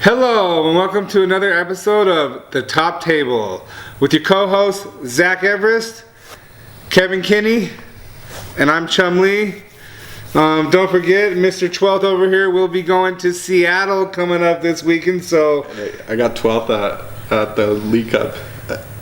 Hello and welcome to another episode of The Top Table with your co-hosts Zach Everest, Kevin Kinney, and I'm Chum Lee. Don't forget, Mr. 12th over here will be going to Seattle coming up this weekend, so... I got 12th at the League Cup.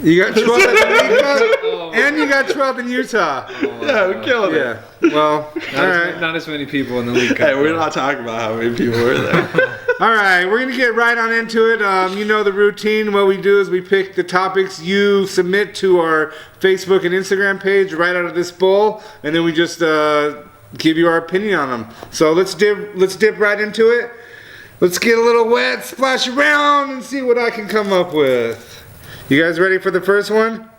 You got 12th at the League Cup, and you got 12th in Utah. Yeah, we're killing it. Yeah, well, alright. Not as many people in the League Cup. Hey, we're not talking about how many people were there. Alright, we're going to get right on into it. You know the routine. What we do is we pick the topics you submit to our Facebook and Instagram page right out of this bowl, and then we just give you our opinion on them. So let's dip right into it. Let's get a little wet, splash around, and see what I can come up with. You guys ready for the first one?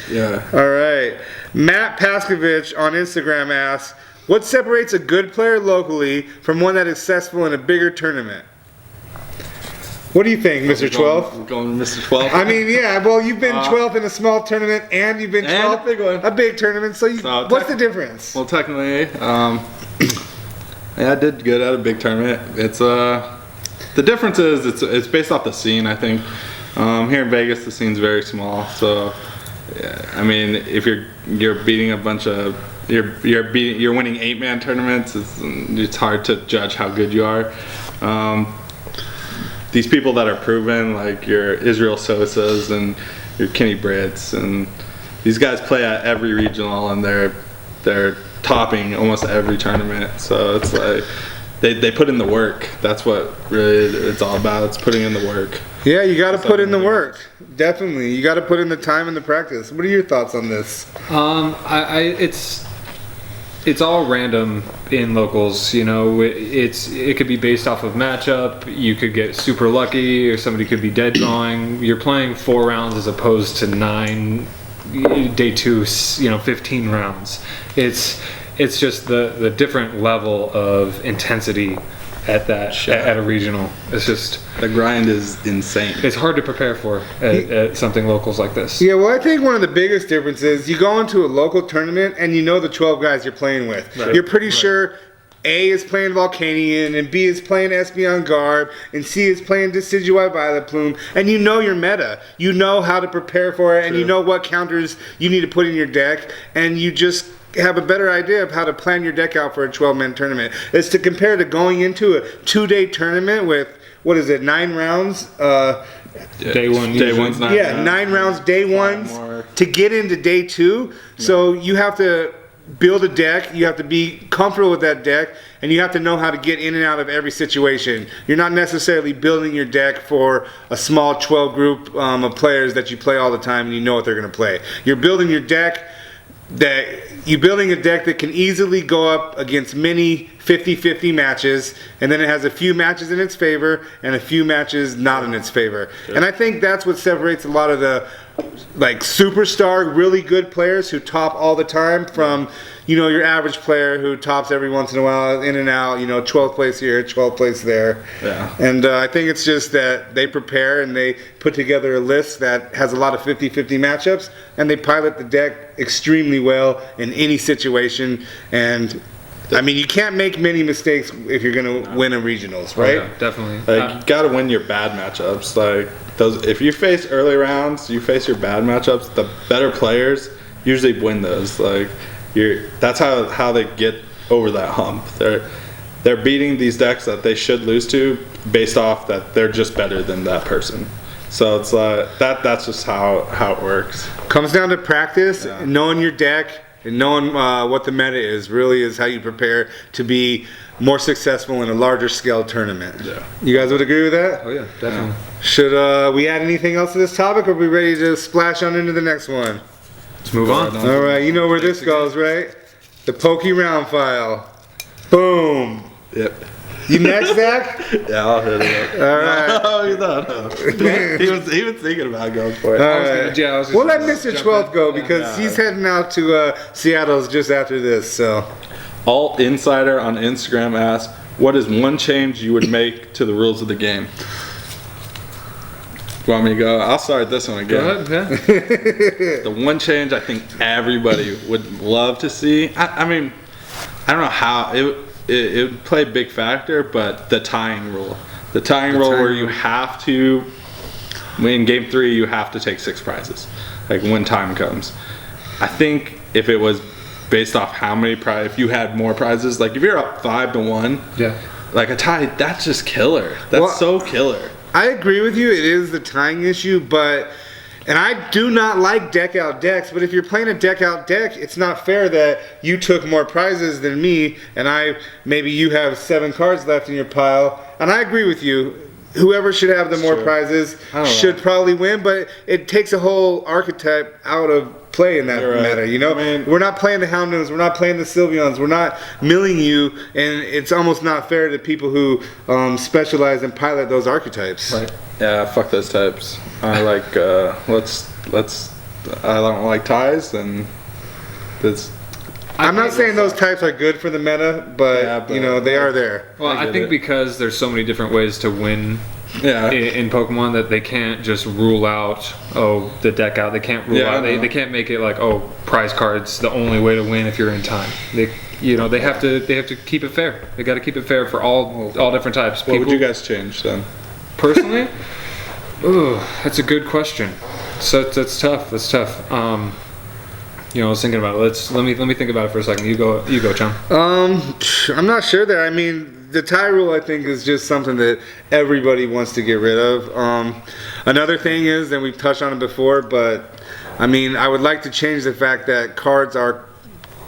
Yeah. Alright. Matt Paskovich on Instagram asks, what separates a good player locally from one that is successful in a bigger tournament? What do you think, Mr. 12? We're going to Mr. 12. I mean, yeah, well, you've been 12th in a small tournament, and you've been 12th And a big one. a big tournament, so, what's the difference? Well, technically, yeah, I did good at a big tournament. It's the difference is it's based off the scene. I think here in Vegas the scene's very small, so yeah, I mean if you're beating a bunch of you're winning 8-man tournaments, it's hard to judge how good you are. These people that are proven, like your Israel Sosas and your Kenny Britts, and these guys play at every regional, and they're topping almost every tournament. So it's like they put in the work. That's what really it's all about. It's putting in the work. Yeah, you got to put in the work. Definitely, you got to put in the time and the practice. What are your thoughts on this? It's all random in locals, you know. It could be based off of matchup. You could get super lucky, or somebody could be dead drawing. You're playing 4 rounds as opposed to 9. Day 2, 15 rounds. It's just the different level of intensity at a regional. It's just the grind is insane. It's hard to prepare for at something locals like this. Yeah, well, I think one of the biggest differences, you go into a local tournament and you know the 12 guys you're playing with. Right. You're pretty sure A is playing Volcanion, and B is playing Espeon Garb, and C is playing Decidueye Violet Plume, and you know your meta. You know how to prepare for it, and you know what counters you need to put in your deck, and you just have a better idea of how to plan your deck out for a 12-man tournament. It's to compare to going into a 2-day tournament with, 9 rounds? Day one's 9 rounds. 9 rounds, day ones, to get into day 2. Yeah. So you have to build a deck, you have to be comfortable with that deck, and you have to know how to get in and out of every situation. You're not necessarily building your deck for a small 12 group of players that you play all the time and you know what they're going to play. You're building your deck that can easily go up against many 50-50 matches, and then it has a few matches in its favor and a few matches not in its favor. Sure. And I think that's what separates a lot of the superstar, really good players who top all the time from, your average player who tops every once in a while, in and out, 12th place here, 12th place there. Yeah. And I think it's just that they prepare and they put together a list that has a lot of 50-50 matchups, and they pilot the deck extremely well in any situation. And I mean, you can't make many mistakes if you're going to win a regionals, right? Yeah, definitely. You got to win your bad matchups. If you face early rounds, you face your bad matchups. The better players usually win those. That's how they get over that hump. They're beating these decks that they should lose to based off that they're just better than that person. So it's that's just how it works. Comes down to practice, knowing your deck, and knowing what the meta is how you prepare to be more successful in a larger scale tournament. Yeah. You guys would agree with that? Oh yeah, definitely. Yeah. Should we add anything else to this topic, or are we ready to splash on into the next one? Let's move on. All right, you know where this goes, right? The Pokey Round File. Boom. Yep. You next, Zach? Yeah, I'll hit it up. All right. No. He was thinking about going for it. All right. We'll let Mr. 12th go because he's heading out to Seattle just after this. So, Alt Insider on Instagram asks, "What is one change you would make to the rules of the game?" You want me to go? I'll start this one again. Go ahead, yeah. The one change I think everybody would love to see. I mean, I don't know how it would play a big factor, but the tying rule. The tying rule where you have to, in game 3, you have to take 6 prizes, like when time comes. I think if it was based off how many if you had more prizes, like if you're up 5-1, Yeah. like a tie, that's just killer. That's so killer. I agree with you. It is the tying issue, and I do not like deck out decks, but if you're playing a deck out deck, it's not fair that you took more prizes than me, and maybe you have 7 cards left in your pile, and I agree with you. Whoever should have the more prizes should probably win, but it takes a whole archetype out of play in that meta, you know? I mean, we're not playing the Houndooms, we're not playing the Sylveons, we're not milling you, and it's almost not fair to people who specialize and pilot those archetypes. Right. Yeah, fuck those types. I like I don't like ties, and this. I'm not saying those types are good for the meta, but you know, they are there. Well, I think because there's so many different ways to win in Pokemon that they can't just rule out the deck out. They can't rule out. They can't make it like prize cards the only way to win if you're in time. They have to keep it fair. They got to keep it fair for all different types. What would you guys change then? Personally, that's a good question. So that's tough. That's tough. I was thinking about it. Let me think about it for a second. You go, Chum. I'm not sure there. I mean, the tie rule, I think, is just something that everybody wants to get rid of. Another thing is, and we've touched on it before, but I mean, I would like to change the fact that cards are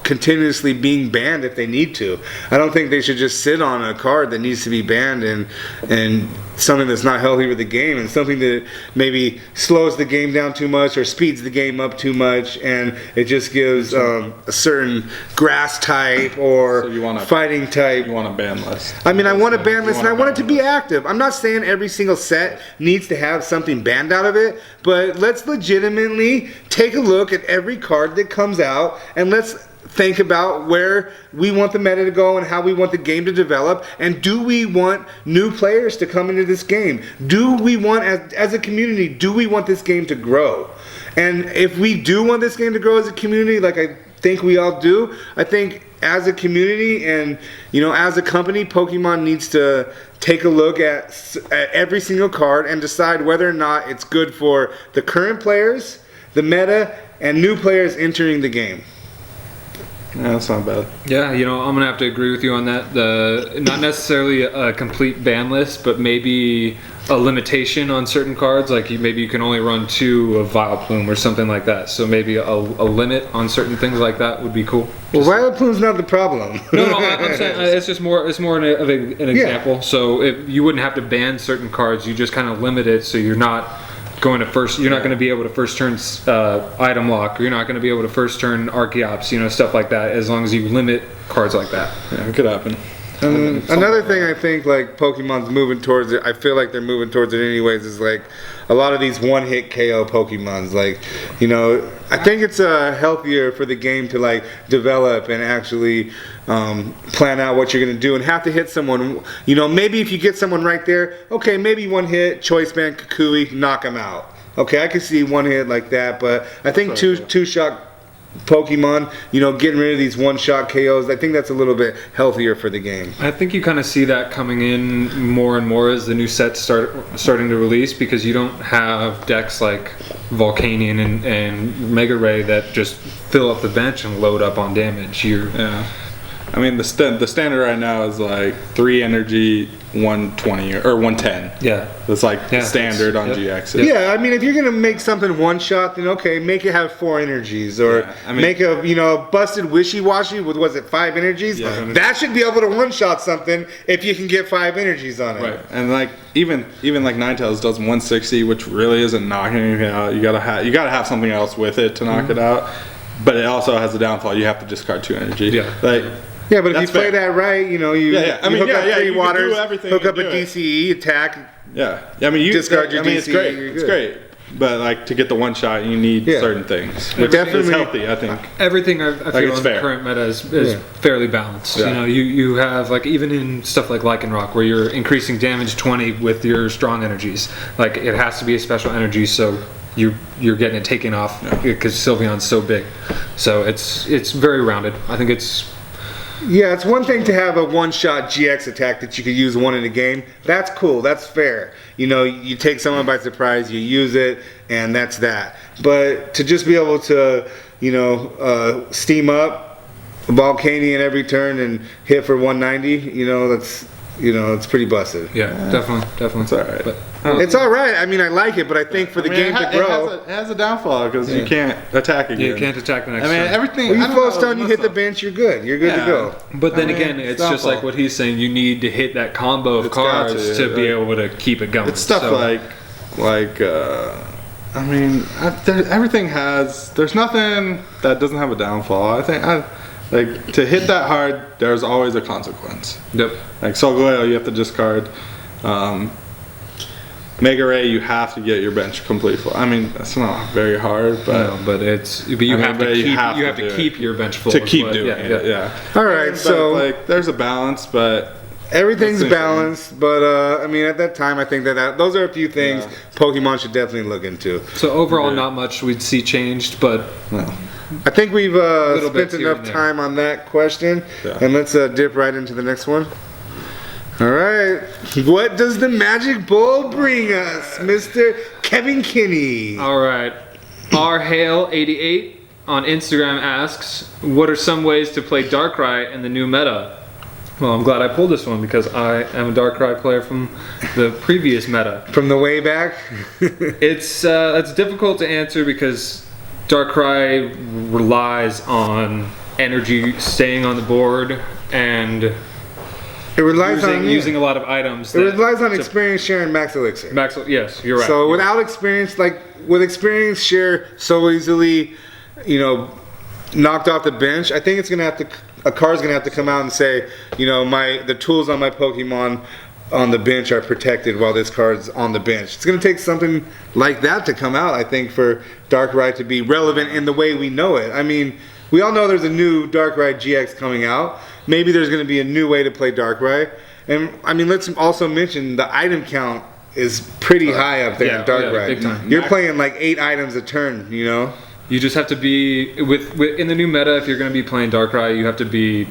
continuously being banned if they need to. I don't think they should just sit on a card that needs to be banned and something that's not healthy for the game, and something that maybe slows the game down too much or speeds the game up too much, and it just gives a certain grass type or fighting type. You want a ban list. I mean, I want a ban list, and I want it to be active. I'm not saying every single set needs to have something banned out of it, but let's legitimately take a look at every card that comes out, and let's think about where we want the meta to go and how we want the game to develop, and do we want new players to come into this game? Do we want, as a community, do we want this game to grow? And if we do want this game to grow as a community, like I think we all do, I think as a community and as a company, Pokemon needs to take a look at every single card and decide whether or not it's good for the current players, the meta, and new players entering the game. Yeah, that's not bad. Yeah, I'm gonna have to agree with you on that. Not necessarily a complete ban list, but maybe a limitation on certain cards. Like maybe you can only run 2 of Vileplume or something like that. So maybe a limit on certain things like that would be cool. Well, Vileplume's not the problem. No, I'm saying it's just more. It's more of an example. Yeah. So if you wouldn't have to ban certain cards, you just kind of limit it so you're not going to first. You're not going to be able to first turn item lock, or you're not going to be able to first turn Archeops, stuff like that. As long as you limit cards like that. Yeah, it could happen. Another thing I think like Pokemon's moving towards it, I feel like they're moving towards it anyways, is like a lot of these one-hit KO Pokemons. Like, I think it's healthier for the game to like develop and actually plan out what you're going to do and have to hit someone. Maybe if you get someone right there, okay, maybe one hit, Choice Band, Kukui, knock them out. Okay, I can see one hit like that, but I think two-shot Pokemon, getting rid of these one-shot KOs, I think that's a little bit healthier for the game. I think you kind of see that coming in more and more as the new sets starting to release, because you don't have decks like Volcanion and Mega Ray that just fill up the bench and load up on damage. I mean, the standard right now is like 3 energy, 120 or 110. Yeah. That's like standard on GX. Yeah, I mean, if you're going to make something one shot, then okay, make it have 4 energies. Or make a busted Wishy-Washy with, 5 energies? Yeah. That should be able to one shot something if you can get 5 energies on it. Right. And like even like Ninetales does 160, which really isn't knocking anything out. You gotta have something else with it to knock it out. But it also has a downfall. You have to discard 2 energy. Yeah, but if you play that right, you hook up 3 waters, hook up a DCE, attack. Yeah, I mean, discard your DCE. It's great. It's great. But like to get the one shot, you need certain things. Which is healthy, I think. Everything I feel in the current meta is fairly balanced. Yeah. You have like even in stuff like Lycanroc, where you're increasing damage 20 with your strong energies. Like it has to be a special energy, so you're getting it taken off because Sylveon's so big. So it's very rounded. I think it's Yeah, it's one thing to have a one-shot GX attack that you could use one in a game. That's cool. That's fair. You know, you take someone by surprise, you use it, and that's that. But to just be able to, you know, steam up Volcanion every turn and hit for 190, you know, it's pretty busted. Yeah, definitely. It's all right. But, It's all right. I mean, I like it, but I think for the game to grow, it has a downfall because you can't attack again. you can't attack the next I mean, turn. everything. when you I don't flow know, stone, you hit the bench, you're good. You're good to go. But then I mean, again, it's it's just like downfall. what he's saying. You need to hit that combo of It's got cards to, to be like- able to keep it going. It's stuff So- I mean, everything has. There's nothing that doesn't have a downfall. I think, like to hit that hard, there's always a consequence. Yep. Like Solgaleo, you have to discard. Mega Ray, you have to get your bench complete full. I mean, that's not very hard, but No, but you I mean, have to but keep you have you to have to do keep it. your bench full to is keep what- doing it, yeah. All right, But, so like, there's a balance, but everything's That's balanced. But I mean, at that time, I think that those are a few things Pokemon should definitely look into. So overall, not much we'd see changed, but no. I think we've Little spent bits here enough and there. time on that question, Yeah. and let's dip right into the next one. All right, what does the Magic Bowl bring us, Mr. Kevin Kinney? all right. R Hale 88 on Instagram asks, "What are some ways to play Darkrai in the new meta?" Well, I'm glad I pulled this one because I am a Darkrai player from the previous meta. From the way back? It's difficult to answer because Darkrai relies on energy staying on the board and It relies on using a lot of items. It relies on experience share and max elixir. Yes, you're right. So You're without experience, like with experience share so easily, you know, knocked off the bench, I think it's gonna have to. A card's gonna have to come out and say, you know, the tools on my Pokemon on the bench are protected while this card's on the bench. It's gonna take something like that to come out, I think, for Darkrai to be relevant in the way we know it. I mean, we all know there's a new Darkrai GX coming out. Maybe there's gonna be a new way to play Darkrai. And I mean, let's also mention the item count is pretty high up there in Darkrai. big time. You're playing like 8 items a turn, you know? You just have to be with in the new meta. If you're going to be playing Darkrai, you have to be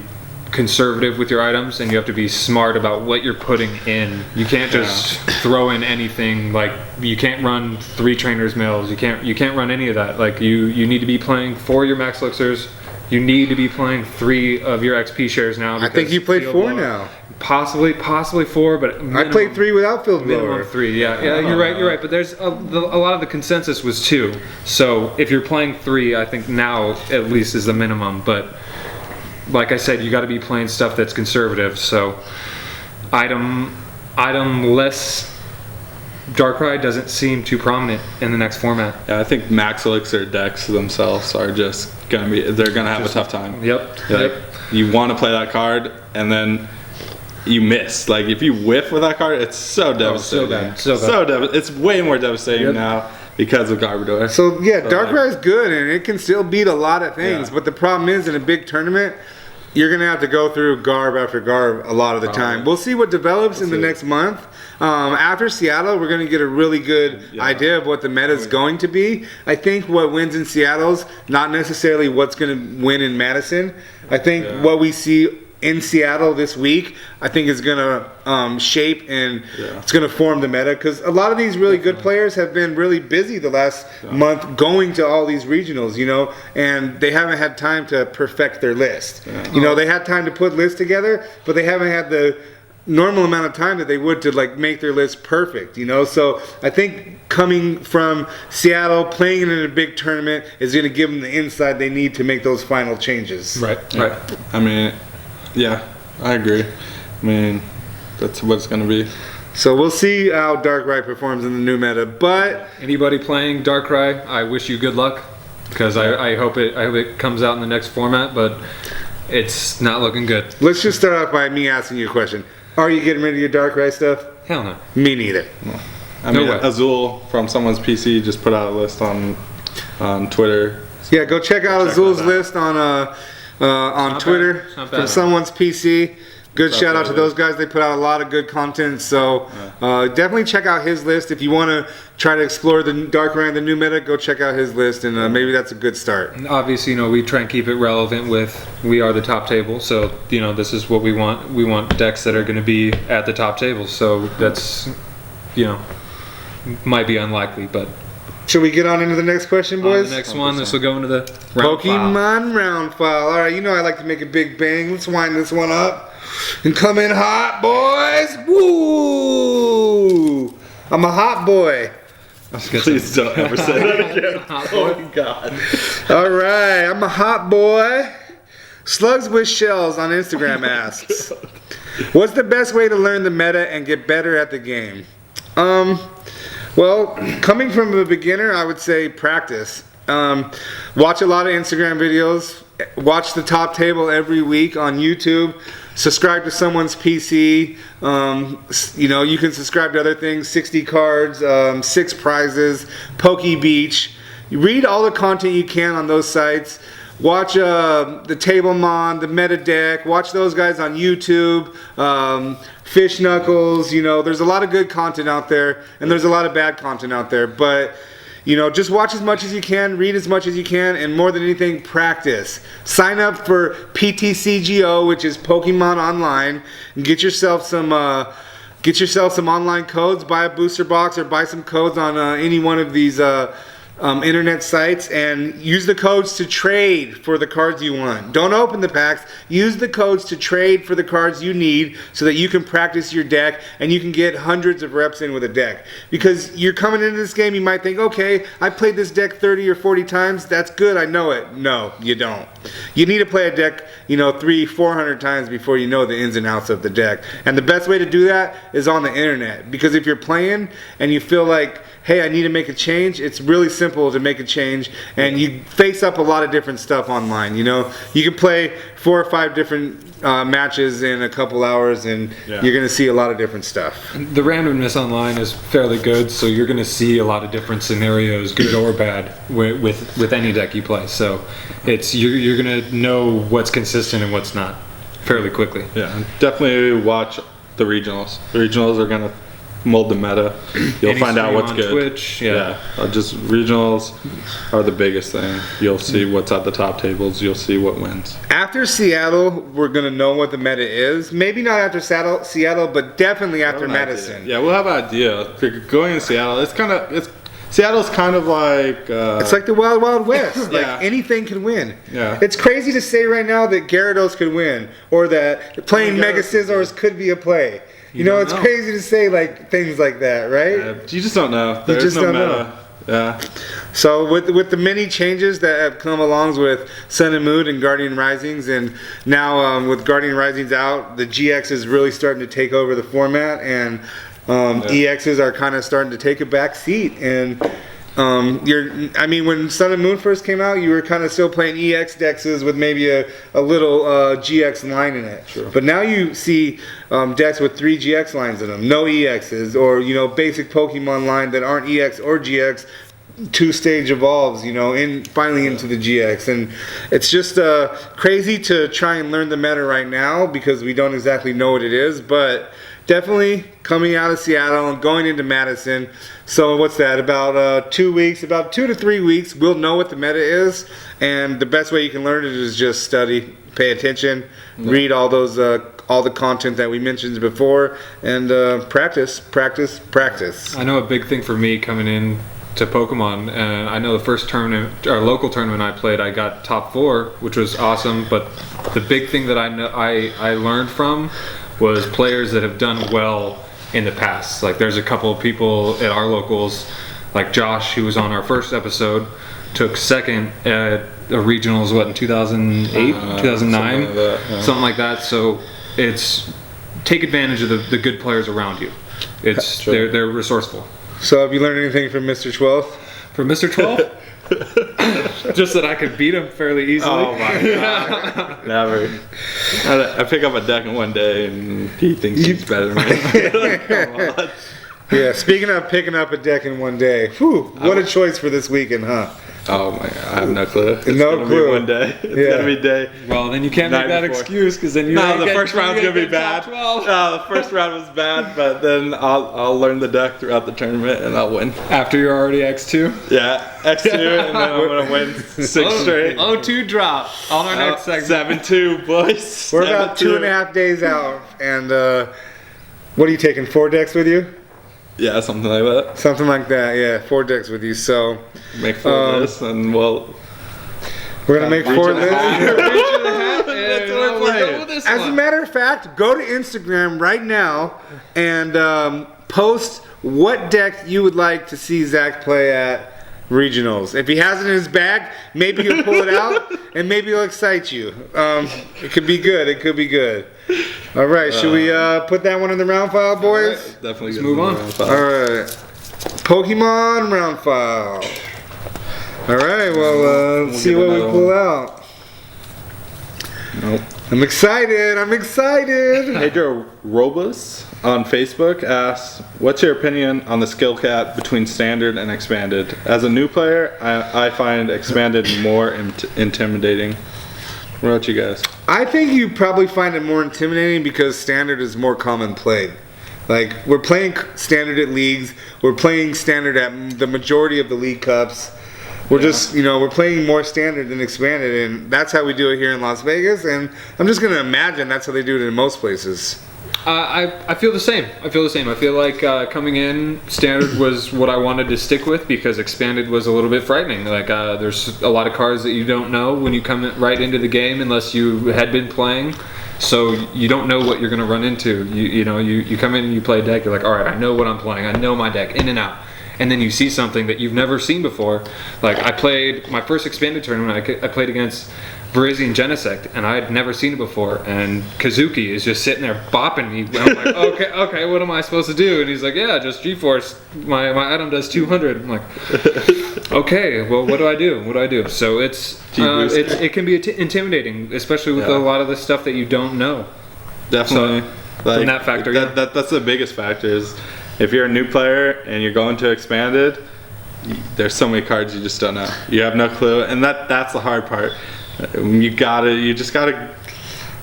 conservative with your items, and you have to be smart about what you're putting in. You can't just throw in anything. Like you can't run 3 trainers mills. You can't run any of that. Like you need to be playing 4 your max elixirs. You need to be playing 3 of your XP shares now. I think you played 4 now. Possibly 4, but I played 3 without field blower. minimum 3. Yeah, you're right. But there's a lot of the consensus was 2. So if you're playing 3, I think now at least is the minimum. But like I said, you got to be playing stuff that's conservative. So item less Darkrai doesn't seem too prominent in the next format. Yeah, I think max elixir decks themselves are just they're gonna have a tough time. Like, you want to play that card and then you miss. Like if you whiff with that card, it's so devastating. So bad. It's way more devastating now because of Garbodor. So yeah, Darkrai is good and it can still beat a lot of things. Yeah. But the problem is in a big tournament, you're gonna have to go through Garb after Garb a lot of the time. We'll see what develops in the next month. After Seattle, we're gonna get a really good idea of what the meta is going to be. I think what wins in Seattle's not necessarily what's gonna win in Madison. I think what we see in Seattle this week, I think is gonna shape and it's gonna form the meta because a lot of these really good players have been really busy the last month going to all these regionals, you know, and they haven't had time to perfect their list. You know, they had time to put lists together, but they haven't had the normal amount of time that they would to like make their list perfect, you know. So I think coming from Seattle, playing in a big tournament is going to give them the insight they need to make those final changes. Right. I mean, yeah, I agree. I mean, that's what it's gonna be. So we'll see how Darkrai performs in the new meta. But Anybody playing Darkrai, I wish you good luck because I hope it comes out in the next format, but it's not looking good. let's just start off by me asking you a question. Are you getting rid of your Darkrai stuff? Hell no. Me neither. I No mean, way. Azul from someone's PC just put out a list on Twitter. Yeah, go check out Check Azul's that out. list on not Twitter bad. It's not from bad. someone's PC. Good shout out to those guys. They put out a lot of good content. So definitely check out his list. If you want to try to explore the Darkrai and the new meta, go check out his list, and maybe that's a good start. Obviously, we try and keep it relevant with we are the top table. So, this is what we want. We want decks that are going to be at the top table. So that's, might be unlikely, but. Should we get on into the next question, boys? The next one, this will go into the round Pokemon round file. All right, I like to make a big bang. Let's wind this one up and come in hot, boys. Woo! I'm a hot boy. Please don't ever say that again. Oh, God. All right, I'm a hot boy. Slugs with Shells on Instagram asks, what's the best way to learn the meta and get better at the game? Well, coming from a beginner, I would say practice. Watch a lot of Instagram videos. Watch the top table every week on YouTube. Subscribe to someone's PC. You can subscribe to other things. 60 cards, 6 prizes, Poke Beach. You read all the content you can on those sites. Watch the Tablemon, the Meta Deck. Watch those guys on YouTube. Fish Knuckles. There's a lot of good content out there, and there's a lot of bad content out there. But just watch as much as you can, read as much as you can, and more than anything, practice. Sign up for PTCGO, which is Pokemon Online, and get yourself some online codes. Buy a booster box or buy some codes on any one of these internet sites, and use the codes to trade for the cards you want. Don't open the packs. Use the codes to trade for the cards you need so that you can practice your deck and you can get hundreds of reps in with a deck. Because you're coming into this game, you might think, okay, I played this deck 30 or 40 times. That's good. I know it. No, you don't. You need to play a deck, 300-400 times before you know the ins and outs of the deck. And the best way to do that is on the internet. Because if you're playing and you feel like, hey, I need to make a change, it's really simple to make a change, and you face up a lot of different stuff online. You can play 4 or 5 different matches in a couple hours, and you're going to see a lot of different stuff. The randomness online is fairly good, so you're going to see a lot of different scenarios, good or bad, with any deck you play. So you're going to know what's consistent and what's not fairly quickly. Yeah, definitely watch the regionals. The regionals are going to mold the meta. You'll find out what's good. Twitch, just regionals are the biggest thing. You'll see what's at the top tables. You'll see what wins. After Seattle, we're gonna know what the meta is. Maybe not after Seattle, but definitely after Madison. Yeah, we'll have an idea. Going to Seattle, Seattle's kind of like it's like the Wild Wild West. Like anything can win. Yeah. It's crazy to say right now that Gyarados could win, or that playing Mega Scizors could be a play. It's crazy to say things like that, right? You just don't know. There's no meta. Yeah. So with the many changes that have come along with Sun and Moon and Guardian Risings, and now with Guardian Risings out, the GX is really starting to take over the format, and EXs are kind of starting to take a back seat. And when Sun and Moon first came out, you were kind of still playing EX decks with maybe a little GX line in it. Sure. But now you see decks with 3 GX lines in them, no EXs, or basic Pokemon line that aren't EX or GX. 2-stage evolves, finally into the GX, and it's just crazy to try and learn the meta right now because we don't exactly know what it is, but definitely coming out of Seattle and going into Madison. So what's that? About 2 weeks, about 2 to 3 weeks, we'll know what the meta is, and the best way you can learn it is just study, pay attention, read all those all the content that we mentioned before, and practice. I know a big thing for me coming in to Pokemon, and I know the first tournament, our local tournament I played, I got top 4, which was awesome. But the big thing that I learned from was players that have done well in the past. Like there's a couple of people at our locals, like Josh, who was on our first episode, took second at a regionals, in 2008, 2009, something like that. So it's take advantage of the good players around you. They're resourceful. So have you learned anything from Mr. 12th? From Mr. 12th? Just that I could beat him fairly easily. Oh my god. Never. I pick up a deck in one day and he thinks he's better than me. Come on. Yeah, speaking of picking up a deck in one day, what a choice for this weekend, huh? Oh my god, I have no clue. It's No gonna clue. be one day. It's Yeah. gonna be day. Well, then you can't Night make that before. excuse because then you. No, the first round's gonna be bad. No, the first round was bad, but then I'll learn the deck throughout the tournament and I'll win. After you're already X2. Yeah, X2, and then I'm gonna win 6 straight. 0-2 drop on our next segment. 7-2, boys. We're about 2.5 days out, and what are you taking? 4 decks with you? Yeah, something like that. Something like that. Yeah, 4 decks with you. So Make 4 of this, and we'll. we're gonna make 4 of this. That's what we're playing. As a matter of fact, go to Instagram right now and post what deck you would like to see Zach play at regionals. If he has it in his bag, maybe he'll pull it out and maybe he'll excite you. It could be good. It could be good. All right, should we put that one in the round file, boys? Definitely. Let's move on. All right, Pokemon round file. All right, well, let's see get what we another pull one. out. Nope. I'm excited. I'm excited. Pedro Robus on Facebook asks, "What's your opinion on the skill cap between standard and expanded? As a new player, I find expanded more intimidating." What about you guys? I think you probably find it more intimidating because standard is more common played. Like, we're playing standard at leagues. We're playing standard at the majority of the league cups. We're just, we're playing more standard than expanded, and that's how we do it here in Las Vegas, and I'm just going to imagine that's how they do it in most places. I feel the same. I feel like coming in, standard was what I wanted to stick with because expanded was a little bit frightening. Like there's a lot of cards that you don't know when you come right into the game unless you had been playing. So you don't know what you're going to run into. You come in and you play a deck. You're like, all right, I know what I'm playing. I know my deck in and out. And then you see something that you've never seen before. Like I played my first expanded tournament. I played against Virizion Genesect, and I had never seen it before. And Kazuki is just sitting there bopping me. And I'm like, okay, what am I supposed to do? And he's like, yeah, just G-Force. My item does 200. I'm like, okay, well, what do I do? So it can be intimidating, especially with a lot of the stuff that you don't know. Definitely. So, from that factor, that's the biggest factor is if you're a new player and you're going to expanded, there's so many cards you just don't know. You have no clue, and that's the hard part. You gotta study. Yep.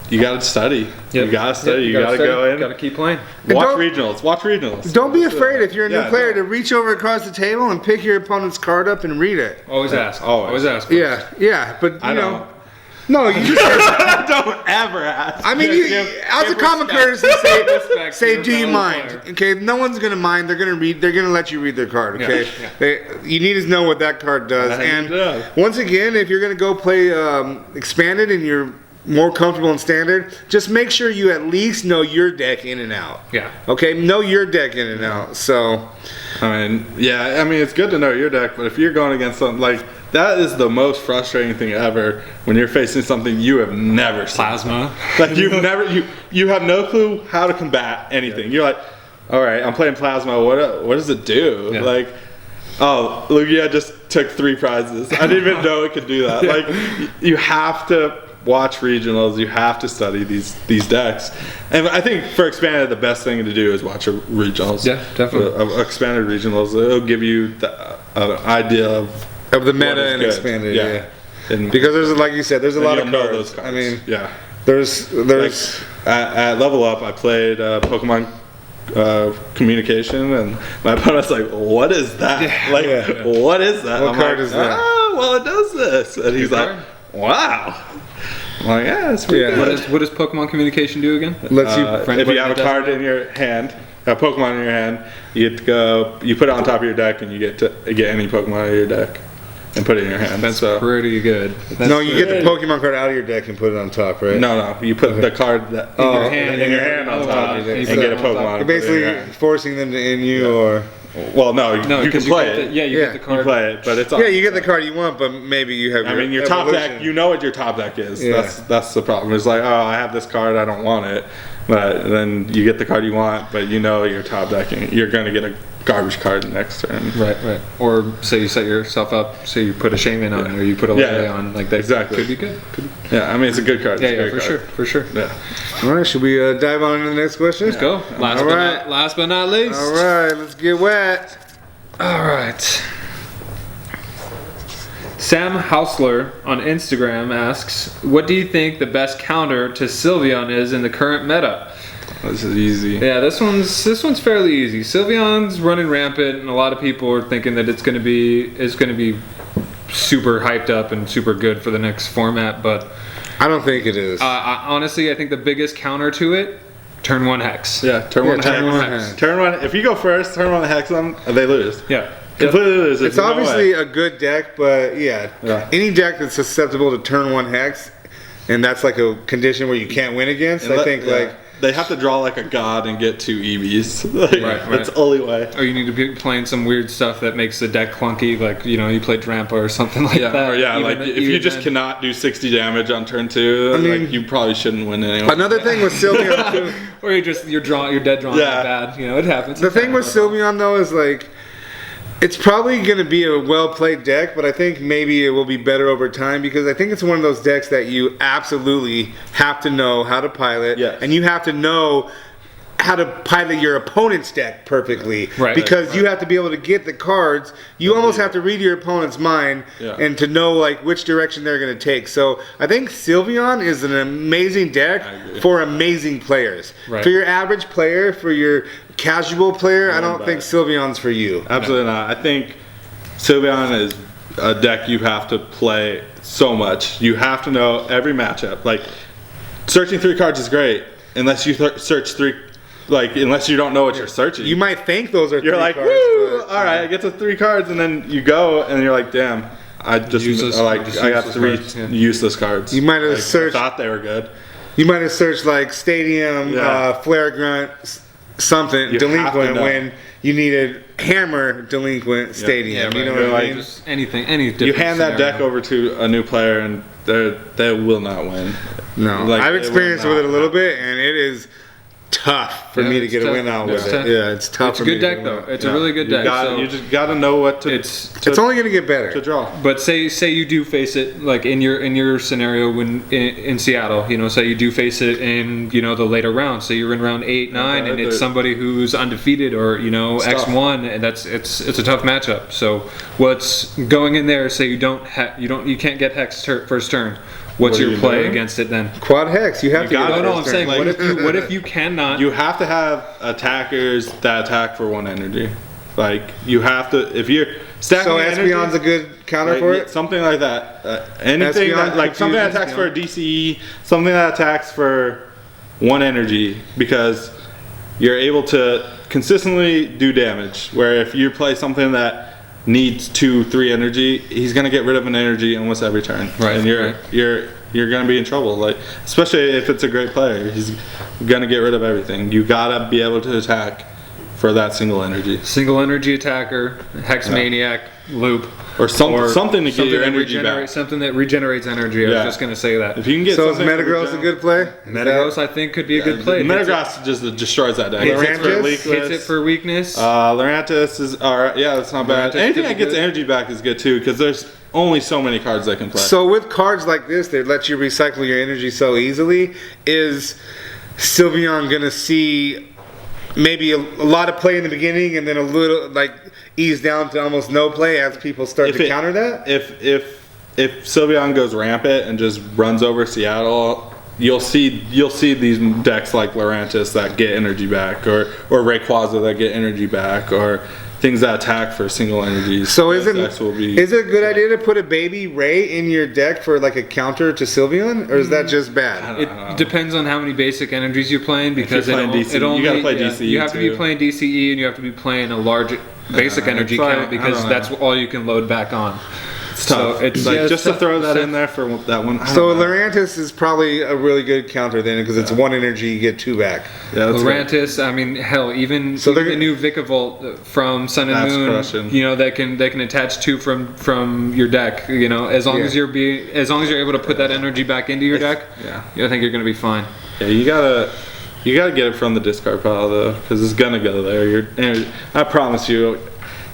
You gotta study. You gotta go in. Gotta keep playing. Watch regionals. Don't be afraid if you're a new Yeah, player don't. to reach over across the table and pick your opponent's card up and read it. Always ask. Always. Always ask. Yeah, but I you don't. know. No, you just Don't ever ask. I mean, as a common courtesy, respect say, to do your you fellow mind? player. Okay, no one's gonna mind. They're gonna let you read their card. Okay, you need to know what that card does. And once again, if you're gonna go play expanded and you're more comfortable in standard, just make sure you at least know your deck in and out. Yeah. Okay, know your deck in and out. So, I mean, it's good to know your deck, but if you're going against something like that, is the most frustrating thing ever when you're facing something you have never seen. Plasma. Like you have no clue how to combat anything. You're like, all right, I'm playing plasma. What does it do? Yeah. Like, oh, Lugia just took 3 prizes. I didn't even know it could do that. Like, you have to watch regionals. You have to study these decks. And I think for expanded, the best thing to do is watch a regionals. Yeah, definitely. Expanded regionals. It'll give you an idea of the what meta is and good. expanded, yeah. And Because there's, like you said, there's a lot of you'll know cards. those cards. I mean, yeah. there's At Level Up, I played Pokemon Communication, and my opponent's like, "What is that? What is that? What card is that? Oh, well, it does this." And he's like, card. "Wow." I'm like, "Yeah, it's pretty Yeah. good." What does Pokemon Communication do again? lets you. for If anybody you have a that card in your hand, a Pokemon in your hand, you get to go. You put it on top of your deck, and you get to get any Pokemon out of your deck and put it in your hand. That's so, pretty good. No, you get the Pokemon card out of your deck and put it on top, right? no, you put the card that In your hand. in your hand on top You and put get it a on top. Pokemon. You're and put it in your basically hand. forcing them to in you, or Well, no, No, you can because play get it. the, you Yeah. get the You card. play it, but it's yeah, you get the card you want, but maybe you have. I mean, your top evolution. deck. You know what your top deck is. Yeah. That's the problem. It's like, oh, I have this card, I don't want it, but then you get the card you want, but you know your top deck, and you're gonna get a garbage card next turn. Right. Or say you set yourself up, say you put a Shaman on, or you put a Lele Yeah. on, like that Exactly. could be good. Yeah, I mean, it's a good card. It's a Yeah, great for card. sure, for sure. Yeah. All right, should we dive on into the next question? Let's go. Last but not least. All right, let's get wet. All right. Sam Hausler on Instagram asks, what do you think the best counter to Sylveon is in the current meta? This is easy. Yeah, this one's fairly easy. Sylveon's running rampant, and a lot of people are thinking that it's going to be super hyped up and super good for the next format. But I don't think it is. honestly, I think the biggest counter to it, turn 1 hex. Yeah, turn one hex. hex. Turn one. If you go first, turn one hex them, they lose. Yeah. Completely lose. It's obviously a good deck, but yeah, any deck that's susceptible to turn 1 hex, and that's like a condition where you can't win against. I think like they have to draw like a god and get 2 EVs. Right. That's the only way. Or you need to be playing some weird stuff that makes the deck clunky, like you play Drampa or something like that. Or if you just cannot do 60 damage on turn 2, like you probably shouldn't win anyway. Another thing with Sylveon too, or you're dead drawing that bad. It happens. The thing with Sylveon though is like, it's probably going to be a well-played deck, but I think maybe it will be better over time because I think it's one of those decks that you absolutely have to know how to pilot, and you have to know how to pilot your opponent's deck perfectly, because you have to be able to get the cards. You almost have to read your opponent's mind and to know like which direction they're going to take. So I think Sylveon is an amazing deck for amazing players. For your average player, for your casual player, I don't think Sylveon's for you. Absolutely not. I think Sylveon is a deck you have to play so much. You have to know every matchup. Like, searching 3 cards is great unless you search 3. Like, unless you don't know what you're searching. You might think those are 3 You're like, cards. woo! All right, I get to 3 cards, and then you go, and you're like, damn, I got 3 useless cards. You might have searched. I thought they were good. You might have searched like Stadium, Flare Grunt, something delinquent when you needed Hammer delinquent Stadium. You know what I mean? Just anything, any different You hand that scenario. deck over to a new player, and they will not win. No, Like, I've experienced with it a little bit, and it is tough for me to get a win out with it. Yeah, it's tough. It's a good deck though. It's a really good deck. You just got to know what to. It's only going to get better to draw. But say you do face it like in your scenario when in Seattle, say you do face it in the later rounds. So you're in round 8, 9, and it's somebody who's undefeated or X1, and it's a tough matchup. So what's going in there? Say you can't get hex first turn. What's your play against it then? Quad hex. You have to. No, I'm saying, what if you cannot? You have to have attackers that attack for 1 energy. Like, you have to, if you're stacking. So Espeon's a good counter for it. Something like that. Anything something that attacks for a DCE, something that attacks for 1 energy, because you're able to consistently do damage. Where if you play something that needs 2-3 energy, he's gonna get rid of an energy almost every turn, and you're gonna be in trouble. Like, especially if it's a great player, he's gonna get rid of everything. You gotta be able to attack for that single energy attacker, hex maniac, loop, or something to get your energy back. Something that regenerates energy. I was just gonna say that. If you can get is Metagross a good play? Metagross, I think, could be a good play. Metagross just destroys that deck. Hits it for weakness. Lurantis is alright. Yeah, that's not bad. Anything that gets energy back is good too, because there's only so many cards they can play. So with cards like this, they let you recycle your energy so easily. Is Sylveon gonna see maybe a lot of play in the beginning and then a little ease down to almost no play as people start to counter that? If Sylveon goes rampant and just runs over Seattle, you'll see these decks like Lurantis that get energy back, or Rayquaza that get energy back, or things that attack for single energies. So is it a good idea to put a baby Ray in your deck for like a counter to Sylveon, or is that just bad? It depends on how many basic energies you're playing, because you gotta play DCE. You have to be playing DCE, and you have to be playing a large basic energy count, because that's all you can load back on. It's tough. So it's just to throw that in there for that one. So Lurantis is probably a really good counter then, because it's 1 energy, you get 2 back. Yeah, Lurantis, I mean, hell, even the new Vikavolt from Sun and Moon, crushing. They can attach 2 from your deck. As long as you're able to put that energy back into your deck, I think you're gonna be fine. Yeah, you gotta get it from the discard pile though, because it's gonna go there. I promise you.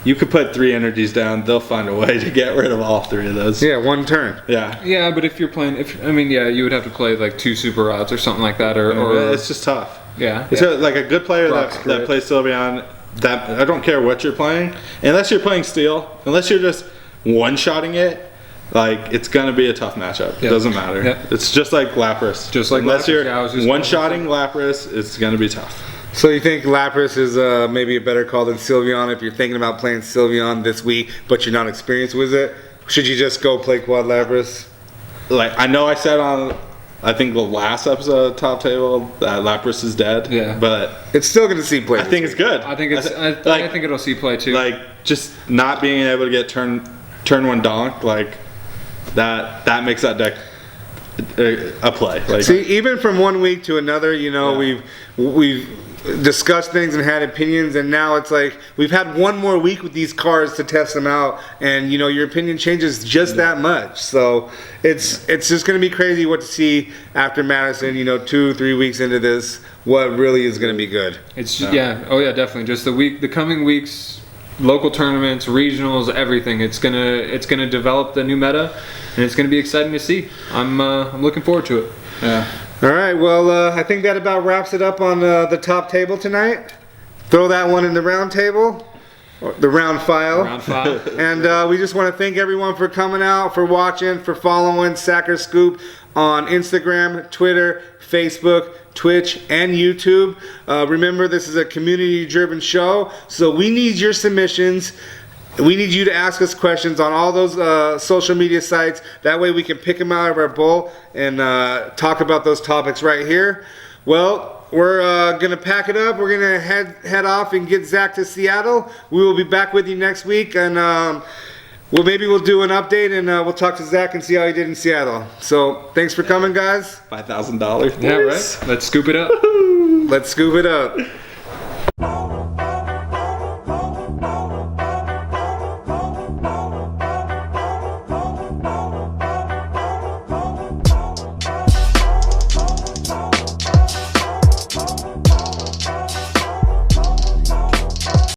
You could put 3 energies down; they'll find a way to get rid of all 3 of those. Yeah, 1 turn. Yeah. Yeah, but if you're playing, you would have to play like 2 super rods or something like that, or it's just tough. Yeah. It's like a good player that plays Sylveon. That I don't care what you're playing, unless you're playing Steel, unless you're just one-shotting it. like it's gonna be a tough matchup. Yeah. It doesn't matter. Yeah. It's just like Lapras. Just like unless Lapras, you're yeah, I was just one-shotting Lapras, it's gonna be tough. So you think Lapras is maybe a better call than Sylveon if you're thinking about playing Sylveon this week, but you're not experienced with it? Should you just go play Quad Lapras? Like I know I said on, I think the last episode of Top Table that Lapras is dead. Yeah. But It's still going to see play. I think it's good. I think it's. I like, think it'll see play too. like just not being able to get turn one donk, like that makes that deck a play. Like See, even from one week to another, you know, Yeah. we've discussed things and had opinions, and now it's like we've had one more week with these cards to test them out, and you know your opinion changes just that much. So it's just going to be crazy what to see after Madison. You know, 2-3 weeks into this, what really is going to be good. It's oh yeah, definitely. Just the coming weeks, local tournaments, regionals, everything. It's gonna develop the new meta, and it's gonna be exciting to see. I'm looking forward to it. yeah. All right, well, I think that about wraps it up on the top table tonight. Throw that one in the round table, or the round file. Round 5. And we just want to thank everyone for coming out, for watching, for following Sacker Scoop on Instagram, Twitter, Facebook, Twitch, and YouTube. Remember, this is a community-driven show, so we need your submissions. We need you to ask us questions on all those social media sites. That way we can pick them out of our bowl and talk about those topics right here. Well, we're going to pack it up. We're going to head off and get Zach to Seattle. We will be back with you next week. And maybe we'll do an update and we'll talk to Zach and see how he did in Seattle. So thanks for coming, guys. $5,000. Yeah, right. Let's scoop it up. Let's scoop it up.